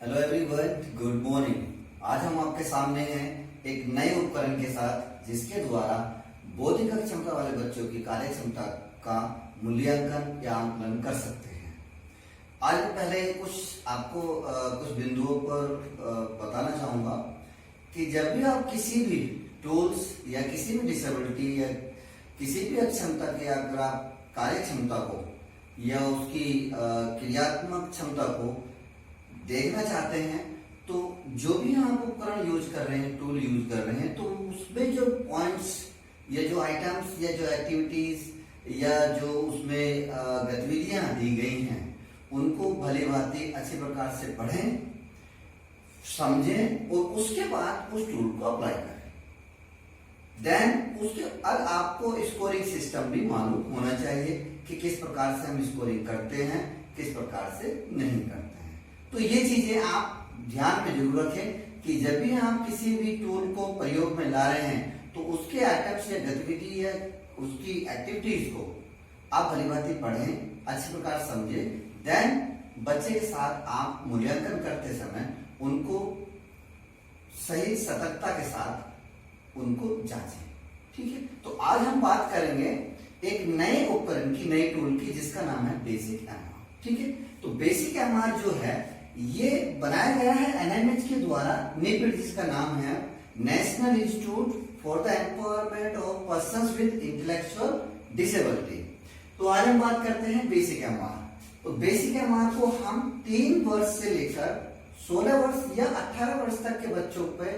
Hello everyone, good morning. आज हम आपके सामने हैं एक नए उपकरण के साथ जिसके द्वारा बौद्धिक क्षमता वाले बच्चों की कार्य क्षमता का मूल्यांकन या आंकलन कर सकते हैं। आज मैं पहले आपको कुछ बिंदुओं पर बताना चाहूंगा कि जब भी आप किसी भी टूल्स या किसी भी डिसेबिलिटी या किसी भी अक्षमता के अगर आप कार्य क्षमता को या उसकी क्रियात्मक क्षमता को देखना चाहते हैं तो जो भी आप उपकरण यूज कर रहे हैं, टूल यूज कर रहे हैं, तो उसमें जो पॉइंट्स या जो आइटम्स या जो एक्टिविटीज या जो उसमें गतिविधियां दी गई हैं उनको भली भांति अच्छे प्रकार से पढ़ें, समझें और उसके बाद उस टूल को अप्लाई करें। देन उसके अब आपको स्कोरिंग सिस्टम भी मालूम होना चाहिए कि किस प्रकार से हम स्कोरिंग करते हैं, किस प्रकार से नहीं करते हैं। तो ये चीजें आप ध्यान में जरूर रखें कि जब भी आप किसी भी टूल को प्रयोग में ला रहे हैं तो उसके आइटम्स या गतिविधि या उसकी एक्टिविटीज को आप भली भांति पढ़ें, अच्छी प्रकार समझें। देन बच्चे के साथ आप मूल्यांकन करते समय उनको सही सतर्कता के साथ उनको जांचें। ठीक है, तो आज हम बात करेंगे एक नए उपकरण की, नई टूल की, जिसका नाम है बेसिक एमआर। ठीक है, तो बेसिक एमआर जो है ये बनाया गया है एनआईएमएच के द्वारा, नेपिड जिसका नाम है national institute for the empowerment of persons with intellectual disability. तो आज हम बात करते हैं बेसिक एमआर। तो बेसिक एमआर को हम 3 वर्ष से लेकर 16 वर्ष या 18 वर्ष तक के बच्चों पे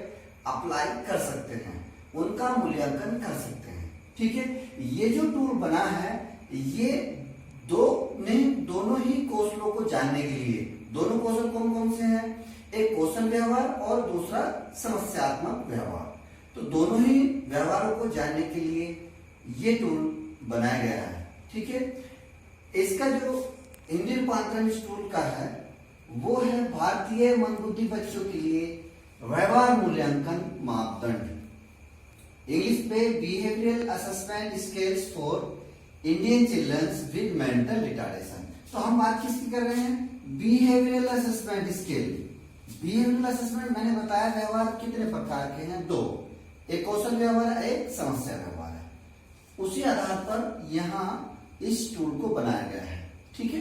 अप्लाई कर सकते हैं, उनका मूल्यांकन कर सकते हैं। ठीक है, ये जो टूल बना है ये दोनों ही कौशलों को जानने के लिए, दोनों कौशल कौन कौन से हैं, एक कौशल व्यवहार और दूसरा समस्यात्मक व्यवहार। तो दोनों ही व्यवहारों को जानने के लिए ये टूल बनाया गया है। ठीक है, इसका जो इंडियन रूपांतरण इस टूल का है वो है भारतीय मंदबुद्धि बच्चों के लिए व्यवहार मूल्यांकन मापदंड, इंग्लिश पे behavioural assessment scales for Indian childrens with mental retardation. तो हम बात किसकी कर रहे हैं, behavioural assessment scale. Behavioural assessment मैंने बताया व्यवहार कितने प्रकार के हैं, 2, एक कौशल व्यवहार है, एक समस्या व्यवहार है। उसी आधार पर यहाँ इस टूल को बनाया गया है। ठीक है,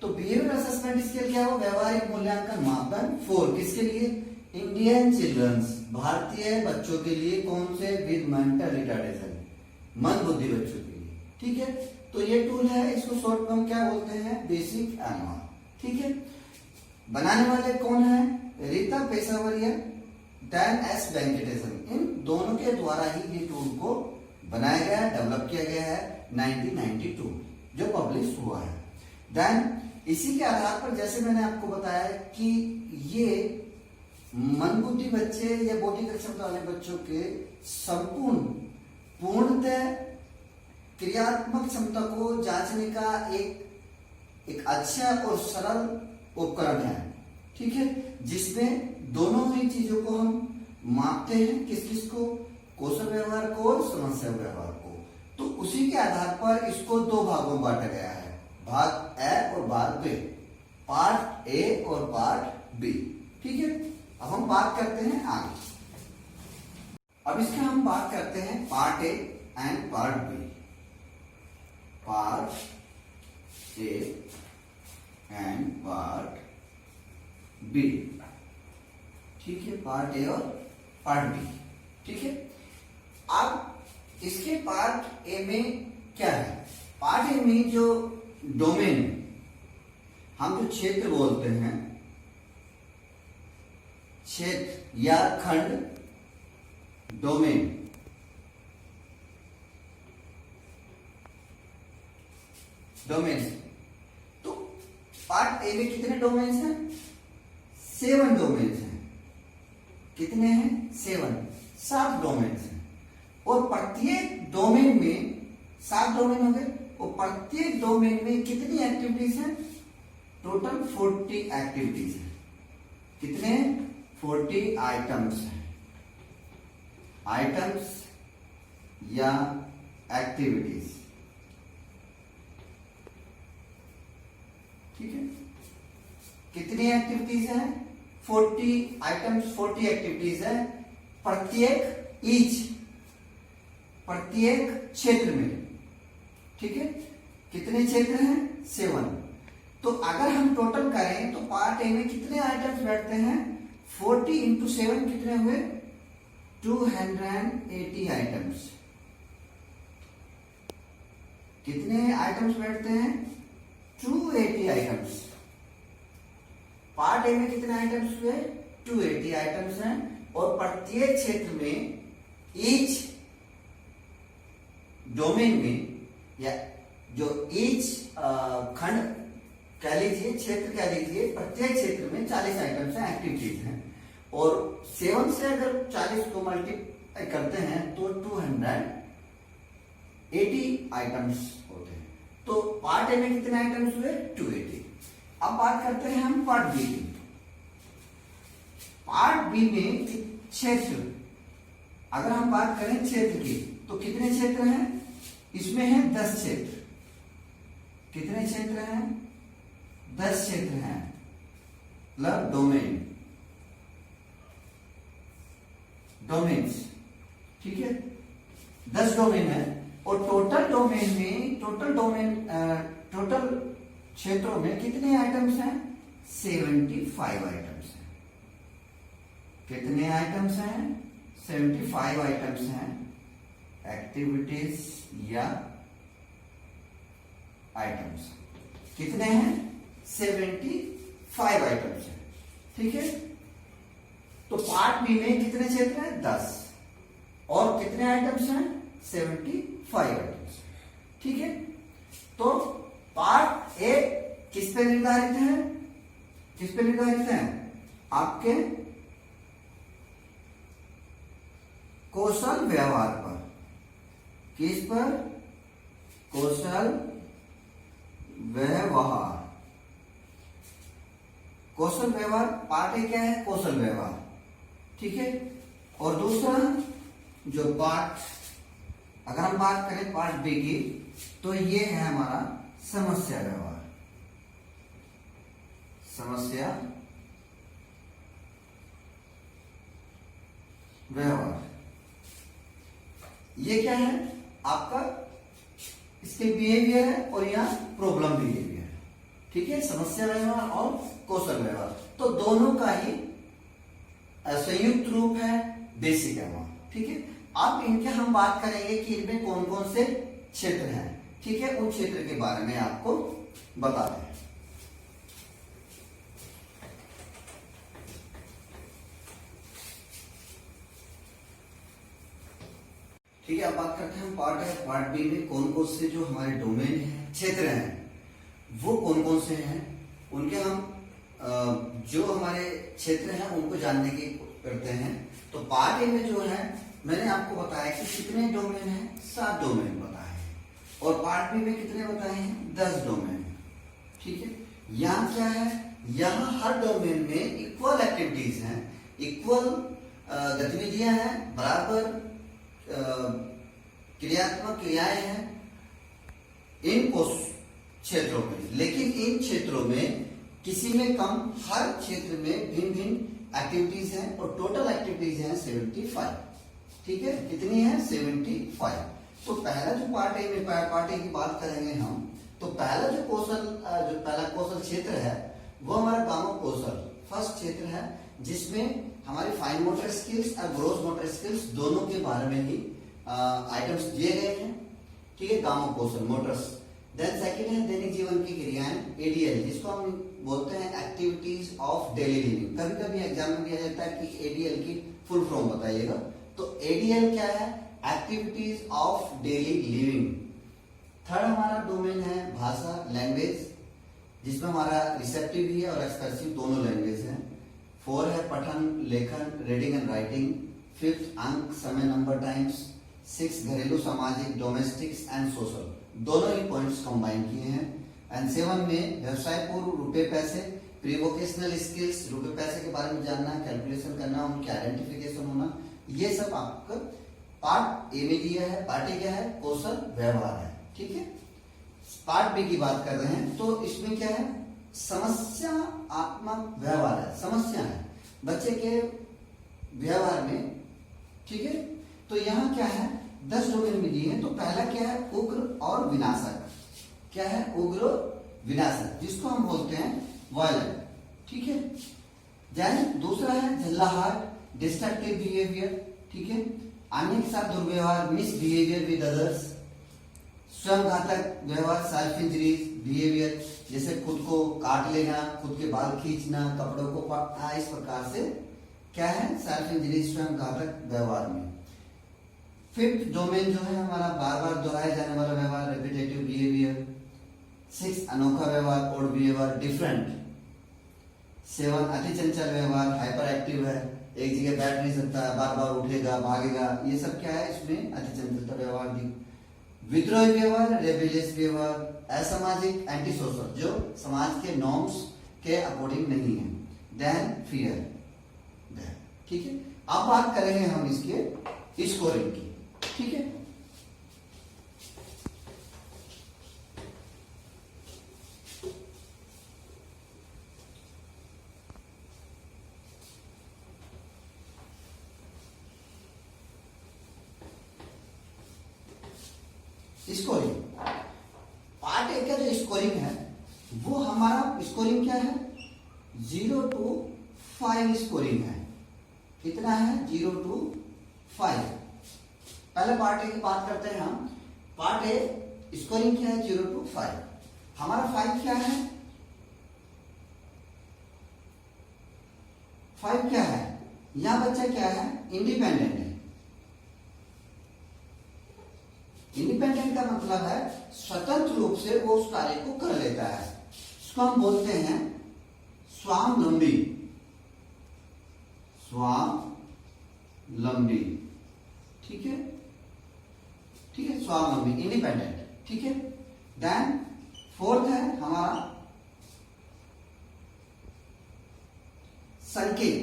तो बिहेवियरल असेसमेंट स्केल क्या हो, व्यवहारिक मूल्यांकन मापदंड 4, किसके लिए, इंडियन चिल्ड्रंस, भारतीय बच्चों के लिए, कौन से, विद मेंटल रिटार्डेशन, मंदबुद्धि बच्चों के लिए। ठीक है, तो ये टूल है, इसको शॉर्ट में क्या बोलते हैं, बेसिक एमआर। ठीक है, बनाने वाले कौन है, रीता पेशावरिया, डैन एस वेंकटेशन, इन दोनों के द्वारा ही ये टूल को बनाया गया है, डेवलप किया गया है 1992 जो पब्लिश हुआ है। देन इसी के आधार पर जैसे मैंने आपको बताया कि ये मंदबुद्धि बच्चे या बौद्धिक क्षमता वाले बच्चों के संपूर्ण पूर्णतः क्रियात्मक क्षमता को जांचने का एक अच्छा और सरल उपकरण है। ठीक है, जिसमें दोनों ही चीजों को हम मापते हैं, किस किस को, कौशल व्यवहार को और समस्या व्यवहार को। तो उसी के आधार पर इसको 2 भागों में बांटा गया है, भाग ए और भाग बी, पार्ट ए और पार्ट बी। ठीक है, अब हम बात करते हैं आगे। अब इसका हम बात करते हैं part A and part B. Part A and part B. ठीक है, पार्ट ए और पार्ट बी। ठीक है, अब इसके पार्ट ए में क्या है, पार्ट ए में जो डोमेन, हम जो क्षेत्र बोलते हैं, क्षेत्र या खंड, डोमेन, डोमेन। तो पार्ट ए में कितने डोमेन्स हैं, 7 डोमेन्स हैं। कितने हैं, 7 डोमेन्स हैं। और प्रत्येक डोमेन में 7 डोमेन हो गए, और प्रत्येक डोमेन में कितनी एक्टिविटीज हैं, टोटल 40 एक्टिविटीज हैं। कितने, 40 आइटम्स हैं, आइटम्स या एक्टिविटीज। ठीक है, कितनी एक्टिविटीज हैं, 40 आइटम्स, 40 एक्टिविटीज है प्रत्येक क्षेत्र में। ठीक है, कितने क्षेत्र हैं? 7। तो अगर हम टोटल करें तो पार्ट ए में कितने आइटम्स बैठते हैं? 40 इंटू 7 कितने हुए? 280 आइटम्स। कितने आइटम्स बैठते हैं? 280 आइटम्स। पार्ट ए में कितने आइटम्स हुए? 280 आइटम्स हैं और प्रत्येक क्षेत्र में, ईच डोमेन में, या जो ईच खंड कह लीजिए, क्षेत्र कह लीजिए, प्रत्येक क्षेत्र में 40 आइटम्स हैं, एक्टिविटीज हैं। और 7 से अगर 40 को मल्टीप्लाई करते हैं तो 280 आइटम्स होते हैं। तो पार्ट ए में कितने आइटम्स हुए? 280। अब बात करते हैं हम पार्ट बी की। पार्ट बी में क्षेत्र, अगर हम बात करें क्षेत्र की, तो कितने क्षेत्र हैं? इसमें है 10 क्षेत्र। कितने क्षेत्र हैं? 10 क्षेत्र हैं, मतलब डोमेन्स। ठीक है, 10 डोमेन है और टोटल क्षेत्रों में कितने आइटम्स हैं? 75 आइटम्स हैं। कितने आइटम्स हैं? 75 आइटम्स हैं, एक्टिविटीज या आइटम्स। कितने हैं? 75 आइटम्स हैं। ठीक है, तो पार्ट बी में कितने क्षेत्र हैं? 10 और कितने आइटम्स हैं? 75 आइटम्स। ठीक है, तो पार्ट ए किस पे निर्धारित है? किस पे निर्धारित है? आपके कौशल व्यवहार पर। किस पर? कौशल व्यवहार। कौशल व्यवहार पार्ट ए क्या है? कौशल व्यवहार। ठीक है, और दूसरा जो पार्ट, अगर हम बात करें पार्ट बी की, तो ये है हमारा समस्या व्यवहार। समस्या व्यवहार ये क्या है? आपका इसके बिहेवियर है और यहाँ प्रॉब्लम बिहेवियर है। ठीक है, समस्या व्यवहार और कौशल व्यवहार, तो दोनों का ही संयुक्त रूप है बेसिक व्यवहार। ठीक है, अब इनके हम बात करेंगे कि इनमें कौन कौन से क्षेत्र हैं। ठीक है, उन क्षेत्र के बारे में आपको बताते हैं। ठीक है, अब बात करते हैं पार्ट बी में कौन कौन से जो हमारे डोमेन है, क्षेत्र हैं, वो कौन कौन से हैं। उनके हम जो हमारे क्षेत्र हैं उनको जानने की करते हैं। तो पार्ट ए में जो है, मैंने आपको बताया कि कितने डोमेन हैं? 7 डोमेन बताए हैं। और पार्ट बी में कितने बताए हैं? 10 डोमेन। ठीक है, यहाँ क्या है? यहाँ हर डोमेन में इक्वल एक्टिविटीज हैं, इक्वल गतिविधियां हैं, बराबर क्रियात्मक क्रियाएं हैं इन क्षेत्रों में। लेकिन इन क्षेत्रों में किसी में कम, हर क्षेत्र में भिन्न भिन्न एक्टिविटीज हैं और टोटल एक्टिविटीज हैं 75। ठीक है, कितनी है? 75। तो पहला जो पार्ट ए की बात करेंगे हम, तो पहला जो पहला कौशल क्षेत्र है वो हमारा गामक कौशल फर्स्ट क्षेत्र है, जिसमें हमारी फाइन मोटर स्किल्स और ग्रोस मोटर स्किल्स दोनों के बारे में ही आइटम्स दिए गए हैं। ठीक है, गामक कौशल मोटर्स। देन सेकंड है दैनिक जीवन की क्रियाएं, एडीएल, जिसको हम बोलते हैं एक्टिविटीज ऑफ डेली लिविंग। कभी कभी एग्जाम में दिया जाता है कि एडीएल की फुल फॉर्म बताइएगा। तो एडीएल क्या है? Activities of daily living. Third हमारा डोमेन है भाषा, लैंग्वेज, जिसमें हमारा रिसेप्टिव भी है और एक्सप्रेसिव दोनों लैंग्वेज है। 4 है पठन, लेखन, रीडिंग एंड राइटिंग। 5th अंक, समय, नंबर, टाइम्स। 6 घरेलू, सामाजिक, डोमेस्टिक्स एंड सोशल, दोनों ही पॉइंट्स कंबाइन किए हैं। एंड 7 में व्यवसाय पूर्व, रुपए पैसे, प्रीवोकेशनल स्किल्स, रुपए पैसे के बारे में जानना, कैलकुलेशन करना, उनकी आइडेंटिफिकेशन होना, ये सब आपका पार्ट ए में दिया है। पार्ट ए क्या है? कौशल व्यवहार है। ठीक है, पार्ट बी की बात कर रहे हैं तो इसमें क्या है? समस्यात्मक व्यवहार है। समस्या है, बच्चे के व्यवहार में, ठीक है। तो यहाँ क्या है, 10 डोमेन में दिए हैं। तो पहला क्या है, उग्र और विनाशक। क्या है, उग्र विनाशक, जिसको हम बोलते हैं वायलेंट, ठीक है। देन दूसरा है झल्लाहट, डिस्ट्रक्टिव बिहेवियर, ठीक है। अन्य के साथ दुर्व्यवहार, मिस बिहेवियर विद अदर्स, स्वयं घातक व्यवहार, सेल्फ इंजरीज बिहेवियर, जैसे खुद को काट लेना, खुद के बाल खींचना, कपड़ों को इस प्रकार से क्या है, सेल्फ इंजरी, स्वयं घातक व्यवहार में। फिफ्थ डोमेन जो है हमारा बार बार दोहराए जाने वाला व्यवहार, रेपिटेटिव बिहेवियर। 6 अनोखा व्यवहार, ओड बिहेवियर, डिफरेंट। 7 अति चंचल व्यवहार, हाइपर एक्टिव है, एक जगह बैठ नहीं सकता, बार बार उठेगा, भागेगा, ये सब क्या है, इसमें अति चंचलता व्यवहार दी। विद्रोही व्यवहार, रेबेलियस व्यवहार, असामाजिक, एंटी सोशल, जो समाज के नॉर्म्स के अकॉर्डिंग नहीं है। देन फियर, ठीक है। अब बात करेंगे हम इसके स्कोरिंग की, ठीक है। स्कोरिंग, पार्ट ए का जो स्कोरिंग है वो हमारा स्कोरिंग क्या है, 0 to 5 स्कोरिंग है। कितना है, 0 to 5। पहले पार्ट ए की बात करते हैं हम। पार्ट ए स्कोरिंग क्या है, 0 to 5। हमारा 5 क्या है, 5 क्या है, यहां बच्चा क्या है, इंडिपेंडेंट है। इंडिपेंडेंट का मतलब है स्वतंत्र रूप से वो उस कार्य को कर लेता है। इसको हम बोलते हैं स्वावलंबी, स्वावलंबी, ठीक है, ठीक है, स्वावलंबी, इंडिपेंडेंट, ठीक है। देन फोर्थ है हमारा संकेत,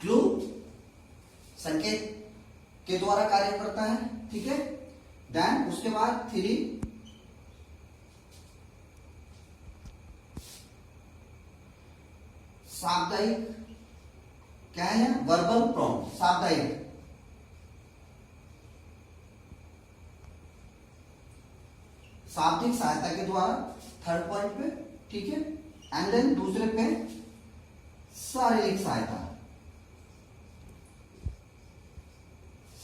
क्लू, संकेत के द्वारा कार्य करता है, ठीक है। देन उसके बाद 3 साप्ताहिक, क्या है, वर्बल प्रॉम्प्ट, साप्ताहिक, शाब्दिक सहायता के द्वारा, थर्ड पॉइंट पे, ठीक है। एंड देन दूसरे पे शारीरिक सहायता,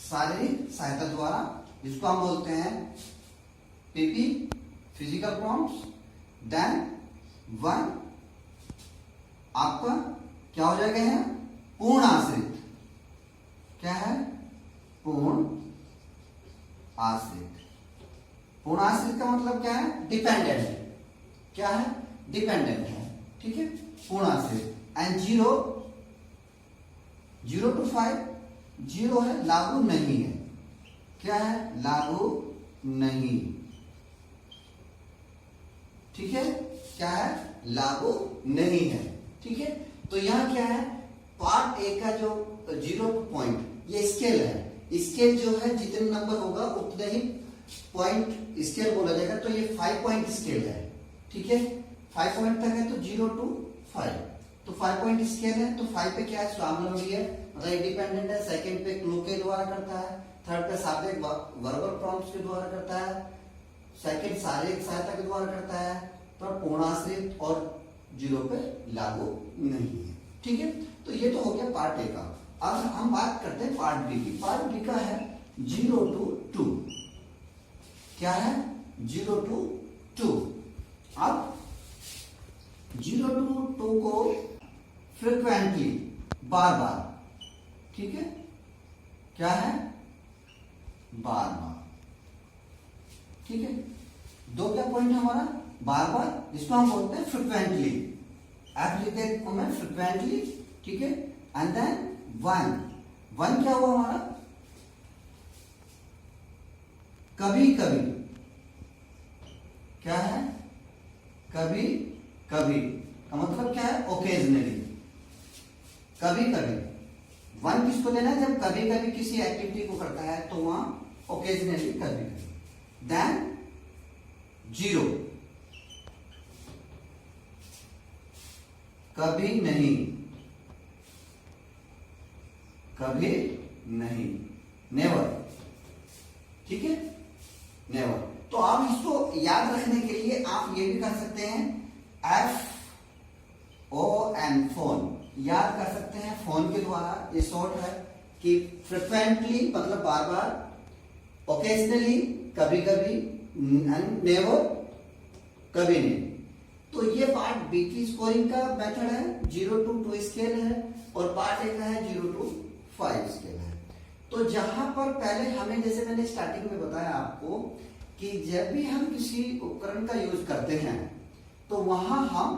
शारीरिक सहायता द्वारा, जिसको हम बोलते हैं पीपी, फिजिकल प्रॉम्प्ट्स। देन 1 आपका क्या हो जाएगा, है पूर्ण आश्रित, क्या है, पूर्ण आश्रित। पूर्ण आश्रित का मतलब क्या है, डिपेंडेंट है, क्या है, डिपेंडेंट है, ठीक है, पूर्ण आश्रित। एंड 0 to 5, 0 है, लागू नहीं है, क्या है, लागू नहीं, ठीक है, क्या है, लागू नहीं है, ठीक है। तो यहां क्या है, पार्ट ए का जो 0 पॉइंट, ये स्केल है। स्केल जो है जितने नंबर होगा उतने ही पॉइंट स्केल बोला जाएगा। तो ये 5 पॉइंट स्केल है, ठीक है, 5 पॉइंट तक है, तो 0 to 5, तो 5 पॉइंट स्केल है। तो 5 पे क्या है, स्वावलंबी है, मतलब इंडिपेंडेंट है। सेकंड पे क्लू के द्वारा करता है, थर्ड पे शाब्दिक वर्बल प्रॉम्प्ट्स के द्वारा करता है, सेकंड शारीरिक सहायता के द्वारा करता है, तो पूर्णाश्रित, और 0 पे लागू नहीं है, ठीक है। तो ये तो हो गया पार्ट ए का। अब हम बात करते हैं पार्ट बी की। पार्ट बी का है 0 to 2, क्या है, 0 to 2। अब 0 to 2 को फ्रिक्वेंटली, बार बार, ठीक है, क्या है, बार बार, ठीक है। 2 क्या पॉइंट है हमारा, बार बार, जिसको हम बोलते हैं फ्रिक्वेंटली, एप्लीकेट में फ्रिक्वेंटली, ठीक है। एंड देन 1 क्या हुआ हमारा, कभी कभी, क्या है, कभी कभी का मतलब क्या है, ओकेजनली, कभी कभी। 1 किसको देना है, जब कभी कभी किसी एक्टिविटी को करता है, तो वहां ओकेजनली, कभी कभी। देन 0 कभी नहीं, कभी नहीं, नेवर। ठीक है, नेवर। तो आप इसको याद रखने के लिए आप ये भी कर सकते हैं, FON, फोन याद कर सकते हैं फोन के द्वारा। ये शॉर्ट है कि फ्रिक्वेंटली मतलब बार बार, ओकेजनली कभी कभी, नेवर कभी नहीं। तो ये पार्ट बी की स्कोरिंग का मेथड है, 0 to 2 स्केल है, और पार्ट ए का है 0 to 5 स्केल है। तो जहां पर पहले हमें, जैसे मैंने स्टार्टिंग में बताया आपको, कि जब भी हम किसी उपकरण का यूज करते हैं तो वहां हम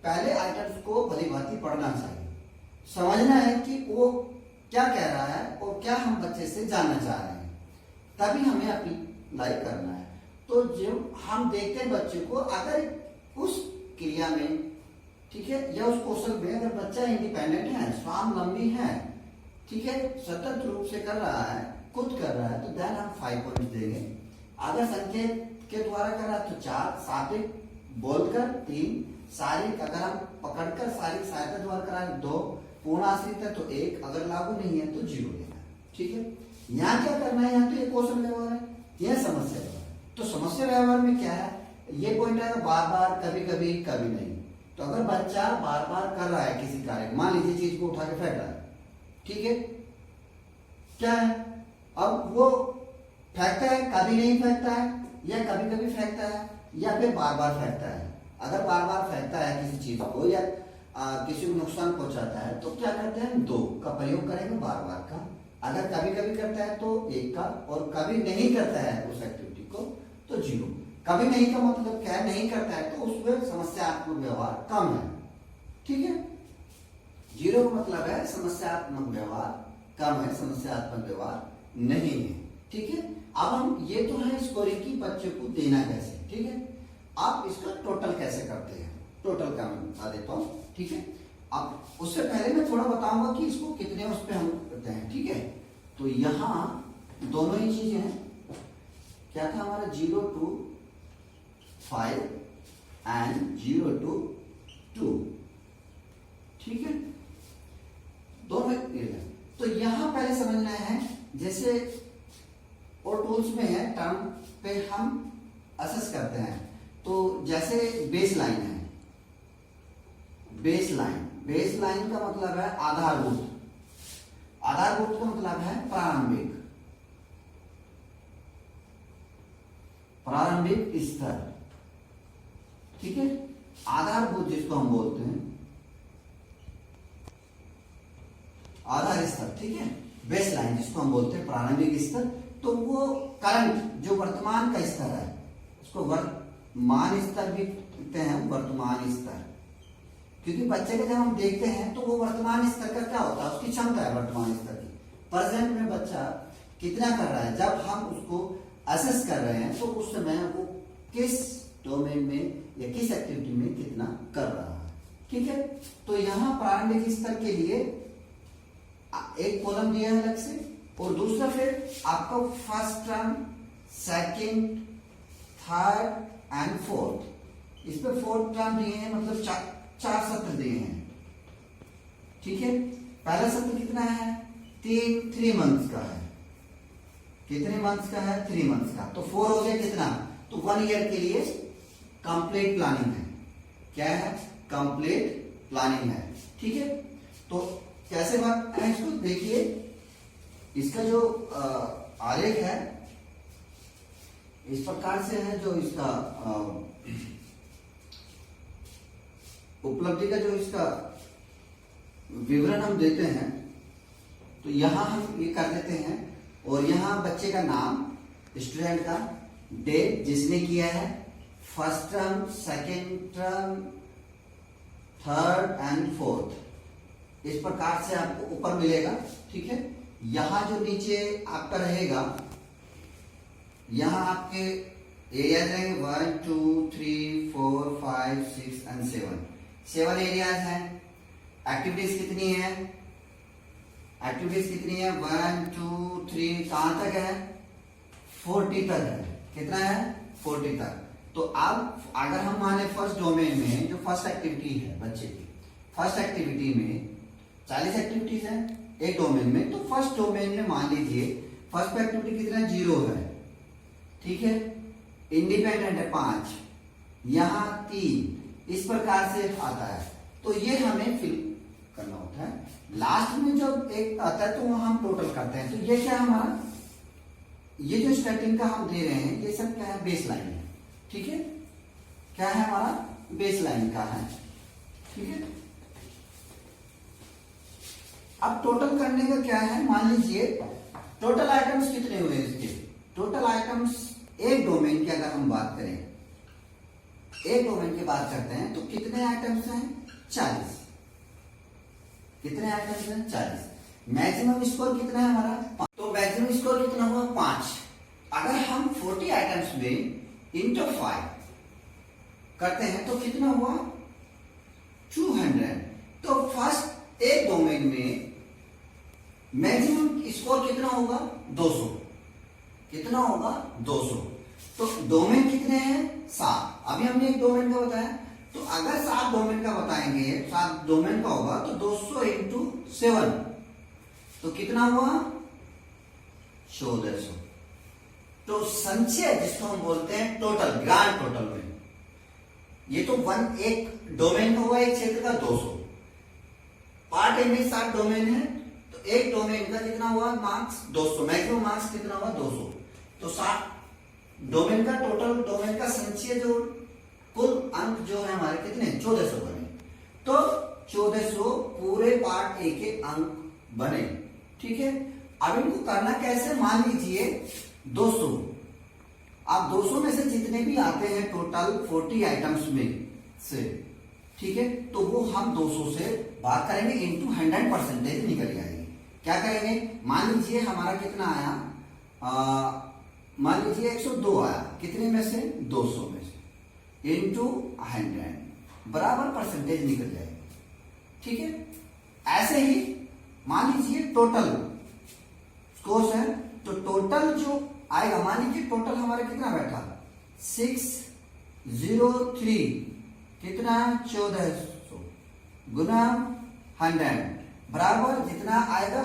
पहले आइटम्स को भली भांति पढ़ना चाहिए, समझना है कि वो क्या कह रहा है और क्या हम बच्चे से जानना चाह रहे हैं, तभी हमें अप्लाई करना है। तो जब हम देखते हैं बच्चे को, अगर उस क्रिया में, ठीक है, या उस क्वेश्चन में अगर बच्चा इंडिपेंडेंट है, स्वावलंबी है, ठीक है, स्वतंत्र रूप से कर रहा है, खुद कर रहा है, तो देन हम 5 पॉइंट देंगे। अगर संकेत के द्वारा कर रहा है तो 4, सापेक्ष बोलकर 3, शारीरिक अगर हम पकड़कर शारीरिक सहायता द्वारा करा है 2, पूर्ण आश्रित है तो 1, अगर लागू नहीं है तो 0 लेना है। ठीक है, यहाँ क्या करना है, यहाँ तो ये कौशल व्यवहार है, यह समस्या व्यवहार है। तो समस्या व्यवहार में क्या है, ये पॉइंट है बार बार, कभी कभी, कभी नहीं। तो अगर बच्चा बार बार कर रहा है किसी कार्य, मान लीजिए चीज को उठा के फेंक रहा है, ठीक है, क्या है, अब वो फेंकता है, कभी नहीं फेंकता है, या कभी कभी फेंकता है, या फिर बार बार फेंकता है। अगर बार बार फेंकता है किसी चीज को या किसी को नुकसान पहुंचाता है तो क्या करते हैं, 2 का प्रयोग करेंगे, बार बार का। अगर कभी कभी करता है तो 1 का, और कभी नहीं करता है उस एक्टिविटी को तो 0। कभी नहीं का मतलब क्या है, नहीं करता है तो उसमें समस्यात्मक व्यवहार कम है। ठीक है, 0 का मतलब है समस्यात्मक व्यवहार कम है, समस्यात्मक व्यवहार नहीं है। ठीक है, अब हम, ये तो है स्कोरिंग की, बच्चे को देना कैसे। ठीक है, आप इसका टोटल कैसे करते हैं, टोटल का मैं बता देता हूं। ठीक है, अब उससे पहले मैं थोड़ा बताऊंगा कि इसको कितने उस पे हम करते हैं। ठीक है, तो यहां दोनों ही चीजें हैं, क्या था हमारा, 0 to 5 एंड 0 to 2। ठीक है, दोनों। तो यहां पहले समझना है, जैसे और टूल्स में है, टर्म पे हम असेस करते हैं। तो जैसे बेस लाइन है, बेस लाइन का मतलब है आधारभूत, आधारभूत का मतलब है प्रारंभिक, प्रारंभिक स्तर। ठीक है, आधारभूत जिसको हम बोलते हैं आधार स्तर। ठीक है, बेस लाइन जिसको हम बोलते हैं प्रारंभिक स्तर। तो वो करंट जो वर्तमान का स्तर है, उसको वर्तमान स्तर भी कहते हैं, वर्तमान स्तर। क्योंकि बच्चे को जब हम देखते हैं तो वो वर्तमान स्तर का क्या होता है, उसकी क्षमता है वर्तमान स्तर की। प्रेजेंट में बच्चा कितना कर रहा है, जब हम उसको असेस कर रहे हैं तो उस समय वो किस डोमेन में या किस एक्टिविटी में कितना कर रहा है। ठीक है, तो यहाँ प्रारंभिक स्तर के लिए एक कॉलम दिया है अलग से, और दूसरा फिर आपका first term, second, third and fourth. इस पे 4 टर्म दिए हैं, मतलब 4 सत्र दिए हैं। ठीक है, पहला सत्र कितना है, 3 मंथ्स का है। कितने मंथ्स का है, 3 मंथ्स का। तो 4 हो गया कितना, तो 1 ईयर के लिए कंप्लीट प्लानिंग है। क्या है, कंप्लीट प्लानिंग है। ठीक है, तो कैसे बात है, इसको देखिए, इसका जो आरेख है इस प्रकार से है, जो इसका उपलब्धि का जो इसका विवरण हम देते हैं, तो यहां हम ये कर देते हैं, और यहां बच्चे का नाम, स्टूडेंट का, डेट जिसने किया है, first term, second term, third and fourth, इस प्रकार से आपको ऊपर मिलेगा। ठीक है, यहां जो नीचे आपका रहेगा, यहां आपके एरियाज रहेंगे 1 2 3 4 5 6 एंड 7 एरियाज हैं। एक्टिविटीज कितनी है, एक्टिविटीज कितनी है, 1 2 3, कहां तक है, 40 तक है। कितना है, 40 तक। तो अब अगर हम माने फर्स्ट डोमेन में जो फर्स्ट एक्टिविटी है बच्चे की, फर्स्ट एक्टिविटी में 40 एक्टिविटीज है एक डोमेन में, तो फर्स्ट डोमेन में मान लीजिए फर्स्ट एक्टिविटी कितना 0 है, ठीक है, इंडिपेंडेंट है 5, यहाँ 3, इस प्रकार से आता है। तो ये हमें फिल करना होता है। लास्ट में जब एक आता है तो वहां हम टोटल करते हैं। तो ये क्या है हमारा, ये जो स्टार्टिंग का हम दे रहे हैं ये सब क्या है, बेस लाइन है, ठीक है, क्या है हमारा बेस लाइन का है, ठीक है। अब टोटल करने का क्या है, मान लीजिए टोटल आइटम्स कितने हुए इसके, टोटल आइटम्स एक डोमेन की अगर हम बात करें, एक डोमेन की बात करते हैं तो कितने आइटम्स हैं 40, कितने आइटम्स हैं 40। मैक्सिमम स्कोर कितना है हमारा, तो मैक्सिमम स्कोर कितना हुआ 5। अगर हम 40 आइटम्स में इंटू 5 करते हैं तो कितना हुआ 200। तो फर्स्ट एक डोमेन में मैक्सिमम स्कोर कितना होगा 200, कितना होगा 200। तो डोमेन कितने हैं 7, अभी हमने एक डोमेन का बताया, तो अगर 7 डोमेन का बताएंगे, 7 डोमेन का होगा तो 200 इंटू 7, तो कितना हुआ 1400। तो संचय जिसको हम बोलते हैं टोटल, ग्रांड टोटल में, ये तो एक डोमेन का हुआ, एक क्षेत्र का 200, पार्ट ए में 7 डोमेन है, तो एक डोमेन का कितना हुआ मार्क्स 200, मैक्सिमम मार्क्स कितना हुआ 200। तो 7 डोमेन का टोटल, डोमेन का संचय जो कुल अंक जो है हमारे कितने 1400 बने। तो 1400 पूरे पार्ट ए के अंक बने, ठीक है। अब इनको करना कैसे, मान लीजिए 200, आप 200 में से जितने भी आते हैं टोटल 40 आइटम्स में से, ठीक है, तो वो हम 200 से बात करेंगे इंटू 100% निकल जाएगी। क्या करेंगे, मान लीजिए हमारा कितना आया, मान लीजिए 102 आया, कितने में से 200 में से इंटू 100 बराबर परसेंटेज निकल जाएगी, ठीक है। ऐसे ही मान लीजिए टोटल स्कोर है, तो टोटल जो आएगा, मान लीजिए टोटल हमारा कितना बैठा 603, कितना 1400 गुना 100 बराबर जितना आएगा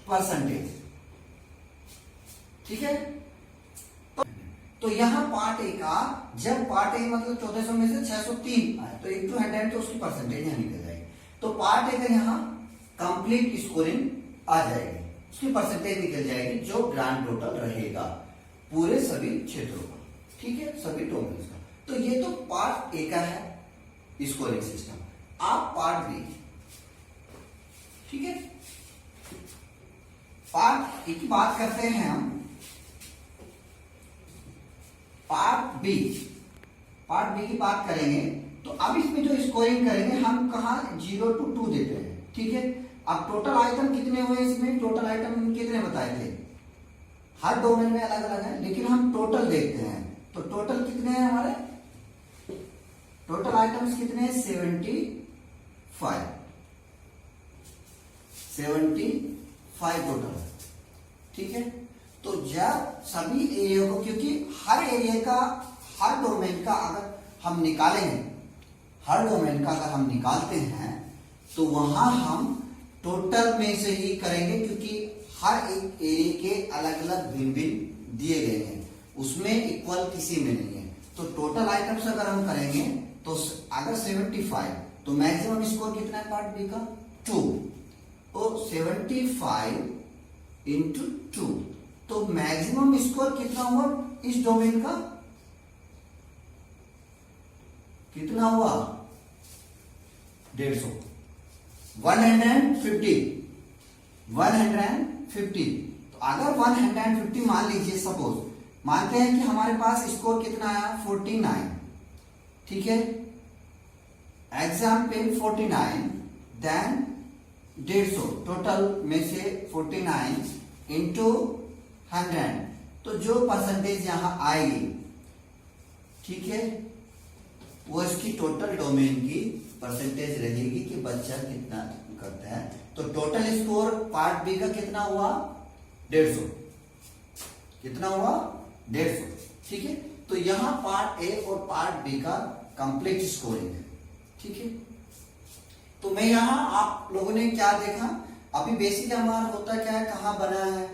परसेंटेज, ठीक है। तो यहां पार्ट ए का, जब पार्ट ए मतलब 1400 में से 603 आए तो इंटू 100 तो उसकी परसेंटेज यहां निकल जाएगी। तो पार्ट ए का यहां कंप्लीट स्कोरिंग आ जाएगी, उसकी परसेंटेज निकल जाएगी जो ग्रांड टोटल रहेगा पूरे सभी क्षेत्रों का, ठीक है, सभी डोमेन्स का। तो ये तो पार्ट ए का है स्कोरिंग सिस्टम। आप पार्ट बी, ठीक है, पार्ट ए की बात करते हैं हम, पार्ट बी की बात करेंगे। तो अब इसमें जो स्कोरिंग करेंगे हम कहा 0 to 2 देते हैं, ठीक है। अब टोटल आइटम कितने हुए इसमें, टोटल आइटम कितने बताए थे, हर डोमेन में अलग अलग है, लेकिन हम टोटल देखते हैं। तो टोटल कितने हैं हमारे, टोटल आइटम्स कितने हैं 75 टोटल, ठीक है। तो जब सभी एरिया को, क्योंकि हर एरिया का, हर डोमेन का अगर हम निकालेंगे, हर डोमेन का अगर हम निकालते हैं तो वहां हम टोटल में से ही करेंगे, क्योंकि हर एक एरिया के अलग अलग भिन्न भिन्न दिए गए हैं, उसमें इक्वल किसी में नहीं है। तो टोटल आइटम्स अगर हम करेंगे तो अगर 75, तो मैक्सिमम स्कोर कितना है पार्ट बी का 2, तो 75 इंटू 2, तो मैक्सिमम स्कोर कितना हुआ इस डोमेन का, कितना हुआ 150, 150। तो अगर 150 मान लीजिए, सपोज मानते हैं कि हमारे पास स्कोर कितना आया 49, ठीक है, एग्जाम्पल 49, देन 150 टोटल में से 49 इंटू 100, तो जो परसेंटेज यहां आएगी, ठीक है, वो इसकी टोटल डोमेन की परसेंटेज रहेगी कि बच्चा कितना करता है। तो टोटल स्कोर पार्ट बी का कितना हुआ 150, कितना हुआ 150, ठीक है। तो यहां पार्ट ए और पार्ट बी का कंप्लीट स्कोरिंग है, ठीक है। तो मैं यहाँ आप लोगों ने क्या देखा, अभी बेसिक एमआर होता क्या है, कहाँ बना है,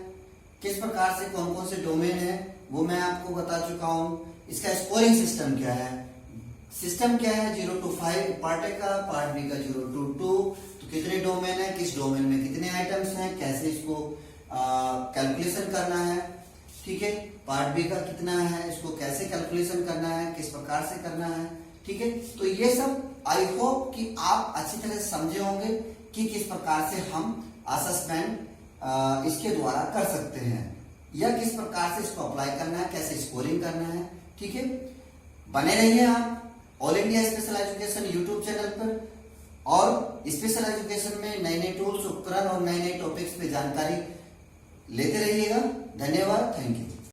किस प्रकार से कौन कौन से डोमेन है, वो मैं आपको बता चुका हूँ। इसका स्कोरिंग सिस्टम क्या है, सिस्टम क्या है, 0 to 5 पार्ट ए का, पार्ट बी का 0 to 2, तो कितने डोमेन है, किस डोमेन में कितने आइटम्स हैं, कैसे इसको कैलकुलेशन करना है, ठीक है। पार्ट बी का कितना है, इसको कैसे कैलकुलेशन करना है, किस प्रकार से करना है, ठीक है। तो ये सब आई होप कि आप अच्छी तरह से समझे होंगे कि किस प्रकार से हम असेसमेंट इसके द्वारा कर सकते हैं, या किस प्रकार से इसको अप्लाई करना है, कैसे स्कोरिंग करना है, ठीक है। बने रहिए आप all India special education YouTube channel पर, और स्पेशल एजुकेशन में नए नए टूल्स, उपकरण और नए नए टॉपिक्स पे जानकारी लेते रहिएगा। धन्यवाद, थैंक यू।